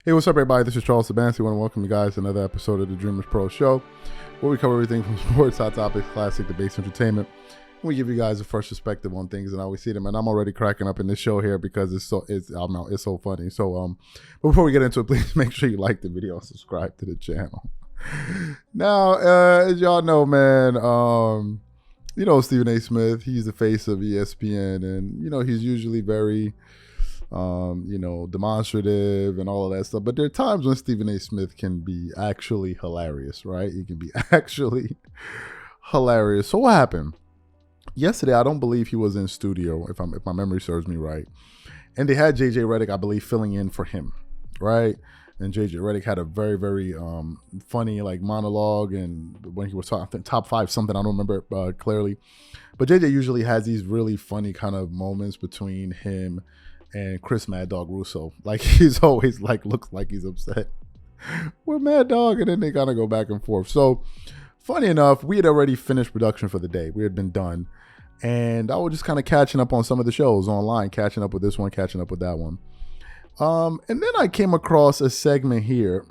Hey, what's up, everybody? This is Charles Sabansi. I want to welcome you guys to another episode of the Dreamerspro Show, where we cover everything from sports, hot topics, classic debates, entertainment. We give you guys a fresh perspective on things and how we see them. And I'm already cracking up in this show here because it's so funny. So, before we get into it, please make sure you like the video and subscribe to the channel. Now, as y'all know, man, Stephen A. Smith, he's the face of ESPN, and he's usually very demonstrative and all of that stuff. But there are times when Stephen A. Smith can be actually hilarious, right? He can be actually hilarious. So what happened? Yesterday, I don't believe he was in studio, if my memory serves me right. And they had JJ Redick, I believe, filling in for him, right? And JJ Redick had a very, very funny monologue, and when he was talking top five something, I don't remember clearly. But JJ usually has these really funny kind of moments between him and Chris Mad Dog Russo. Like, he's always looks like he's upset with Mad Dog, and then they kind of go back and forth. So funny enough, we had already finished production for the day. We had been done. And I was just kind of catching up on some of the shows online, catching up with this one, catching up with that one. And then I came across a segment here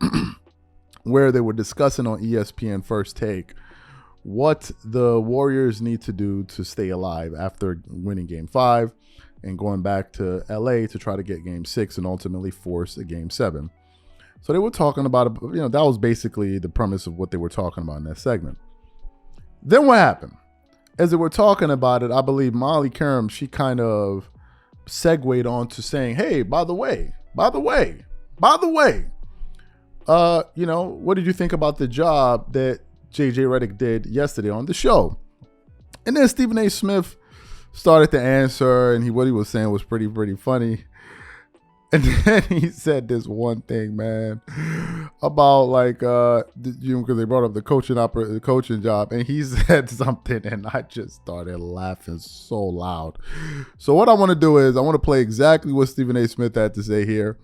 where they were discussing on ESPN First Take what the Warriors need to do to stay alive after winning Game 5 and going back to LA to try to get Game 6 and ultimately force a Game 7. So they were talking about, that was basically the premise of what they were talking about in that segment. Then what happened? As they were talking about it, I believe Molly Karam, she kind of segued on to saying, hey, by the way, what did you think about the job that JJ Redick did yesterday on the show? And then Stephen A. Smith started to answer, and what he was saying was pretty funny. And then he said this one thing, man, about because they brought up the coaching job, and he said something, and I just started laughing so loud. So what I want to do is I want to play exactly what Stephen A. Smith had to say here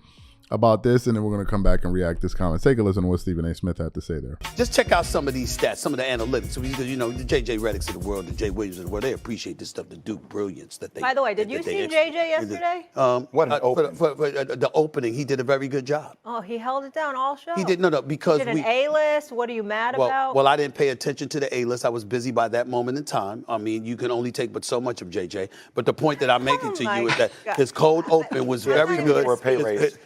about this, and then we're going to come back and react to this comment. Take a listen to what Stephen A. Smith had to say there. Just check out some of these stats, some of the analytics. Because, the J.J. Reddicks of the world, the Jay Williams of the world, they appreciate this stuff, the Duke brilliance that they... By the way, did you see J.J. yesterday? What an opening. For the opening, he did a very good job. Oh, he held it down all show. He did, because he did an A-list. What are you mad about? Well, I didn't pay attention to the A-list. I was busy by that moment in time. I mean, you can only take but so much of J.J. But the point that I'm making to you is that his cold open was very good.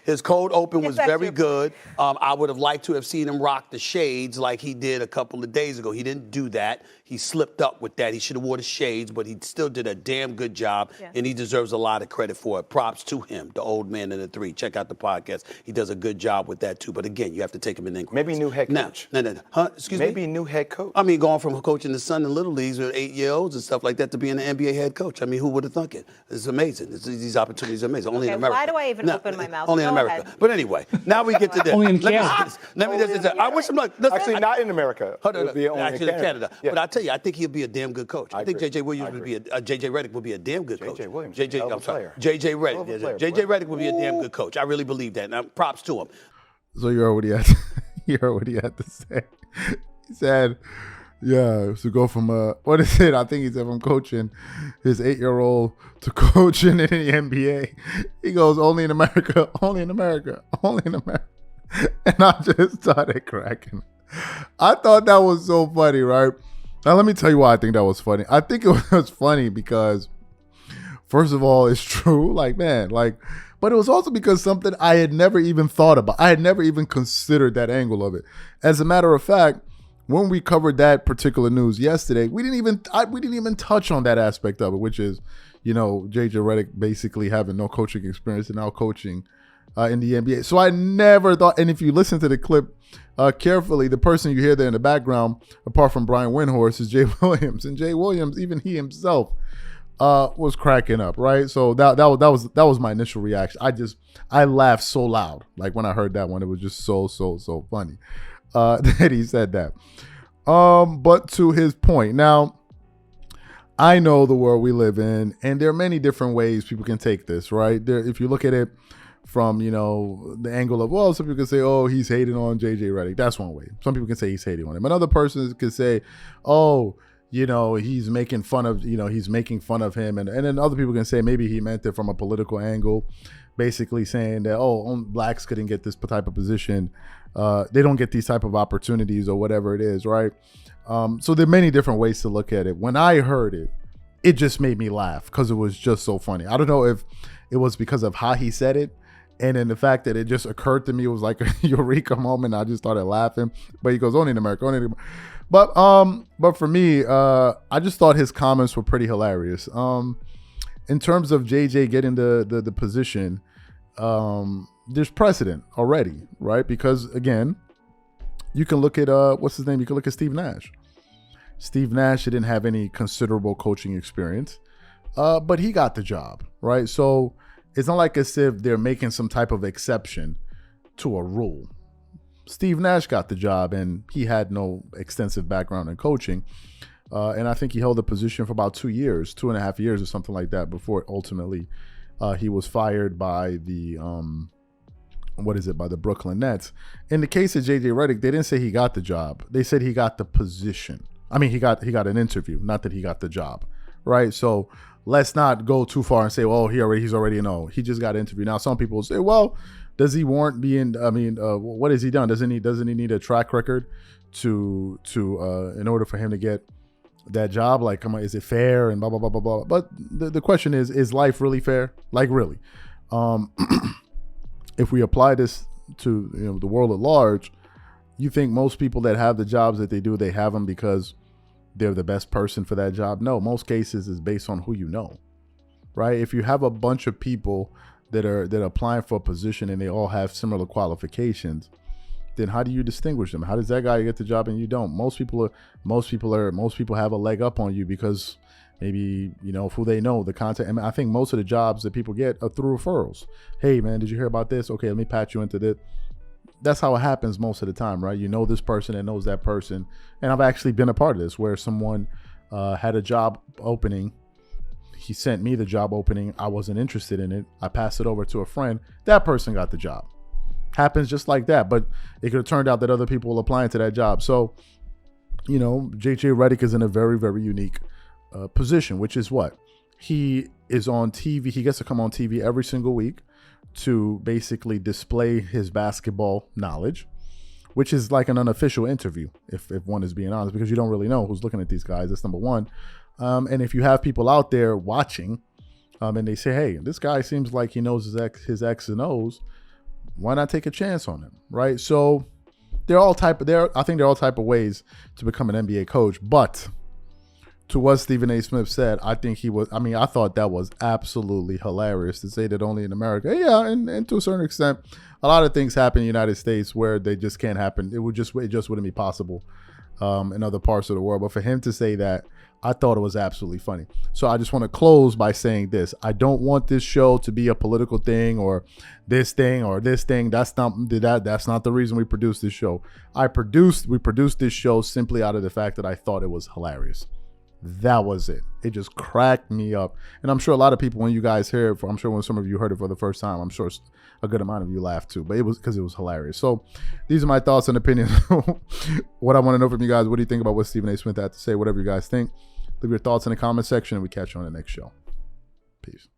His cold open was very good. I would have liked to have seen him rock the shades like he did a couple of days ago. He didn't do that. He slipped up with that. He should have wore the shades, but he still did a damn good job, and he deserves a lot of credit for it. Props to him, the old man in the three. Check out the podcast. He does a good job with that, too. But again, you have to take him in increments. Maybe new head coach. No. Huh? Excuse me? Maybe new head coach. I mean, going from coaching the son in Little Leagues with 8-year-olds and stuff like that to being an NBA head coach. I mean, who would have thunk it? It's amazing. These opportunities are amazing. Only in America. Why do I even open my mouth? Only in America. Ahead. But anyway, now we get to this. Only in Canada. I wish him luck. Actually, not in America. Actually, in Canada. Yeah. But I tell you, I think he'll be a damn good coach. I think J.J. Williams would be J.J. Redick would be a damn good coach. J.J. Williams, J.J. Redick. J.J. Redick would be a damn good coach. I really believe that. Now, props to him. So you heard what he had to say. He said, to go from what is it? I think he said from coaching his 8-year-old to coaching in the NBA. He goes, only in America, only in America, only in America. And I just started cracking. I thought that was so funny, right? Now, let me tell you why I think that was funny. I think it was funny because, first of all, it's true. But it was also because something I had never even thought about. I had never even considered that angle of it. As a matter of fact, when we covered that particular news yesterday, we didn't even touch on that aspect of it, which is, JJ Redick basically having no coaching experience and now coaching in the NBA. So I never thought, and if you listen to the clip carefully, the person you hear there in the background, apart from Brian Windhorst, is Jay Williams. And Jay Williams, even he himself, was cracking up, right? So that was my initial reaction. I laughed so loud, when I heard that one. It was just so funny that he said that. But to his point, now I know the world we live in, and there are many different ways people can take this, right? If you look at it from, the angle of, some people can say, oh, he's hating on JJ Redick. That's one way. Some people can say he's hating on him. Another person could say, oh, he's making fun of, he's making fun of him. And then other people can say maybe he meant it from a political angle, basically saying that, blacks couldn't get this type of position. They don't get these type of opportunities or whatever it is, right? So there are many different ways to look at it. When I heard it, it just made me laugh because it was just so funny. I don't know if it was because of how he said it. And then the fact that it just occurred to me was like a eureka moment. I just started laughing. But he goes, only in America, only in America. But for me, I just thought his comments were pretty hilarious. In terms of JJ getting the position, there's precedent already, right? Because again, you can look at what's his name? You can look at Steve Nash. Steve Nash didn't have any considerable coaching experience, but he got the job, right? So it's not like as if they're making some type of exception to a rule. Steve Nash got the job, and he had no extensive background in coaching. And I think he held the position for about 2 years, 2.5 years or something like that before ultimately he was fired by the, by the Brooklyn Nets. In the case of JJ Redick, they didn't say he got the job. They said he got the position. I mean, he got an interview, not that he got the job, right? So let's not go too far and say, well, he's already no. He just got an interview. Now, some people will say, well, does he warrant being? I mean, what has he done? Doesn't he need a track record to in order for him to get that job? Like, come on, is it fair and blah blah blah blah blah? But the question is life really fair? Like, really? If we apply this to the world at large, you think most people that have the jobs that they do, they have them because they're the best person for that job? No, most cases is based on who you know, right? If you have a bunch of people that are applying for a position and they all have similar qualifications, then how do you distinguish them? How does that guy get the job and you don't? Most people have a leg up on you because maybe who they know, the contact. I mean, I think most of the jobs that people get are through referrals. Hey man, did you hear about this? Okay, let me patch you into this. That's how it happens most of the time, right? You know this person that knows that person. And I've actually been a part of this where someone had a job opening. He sent me the job opening. I wasn't interested in it. I passed it over to a friend. That person got the job. Happens just like that. But it could have turned out that other people were applying to that job. So, JJ Redick is in a very, very unique position, which is what? He is on TV. He gets to come on TV every single week to basically display his basketball knowledge, which is like an unofficial interview, if one is being honest, because you don't really know who's looking at these guys. That's number one. And if you have people out there watching and they say, hey, this guy seems like he knows his X and O's, why not take a chance on him, right? So I think there are all type of ways to become an NBA coach. But to what Stephen A. Smith said, I thought that was absolutely hilarious to say that only in America. Yeah, and to a certain extent, a lot of things happen in the United States where they just can't happen. It just wouldn't be possible in other parts of the world. But for him to say that, I thought it was absolutely funny. So I just want to close by saying this. I don't want this show to be a political thing or this thing or this thing. That's not the reason we produced this show. We produced this show simply out of the fact that I thought it was hilarious. That was it. It just cracked me up. And I'm sure a lot of people, when you guys hear it, I'm sure when some of you heard it for the first time, I'm sure a good amount of you laughed too, but it was because it was hilarious. So these are my thoughts and opinions. What I want to know from you guys, what do you think about what Stephen A. Smith had to say? Whatever you guys think, leave your thoughts in the comment section and we catch you on the next show. Peace.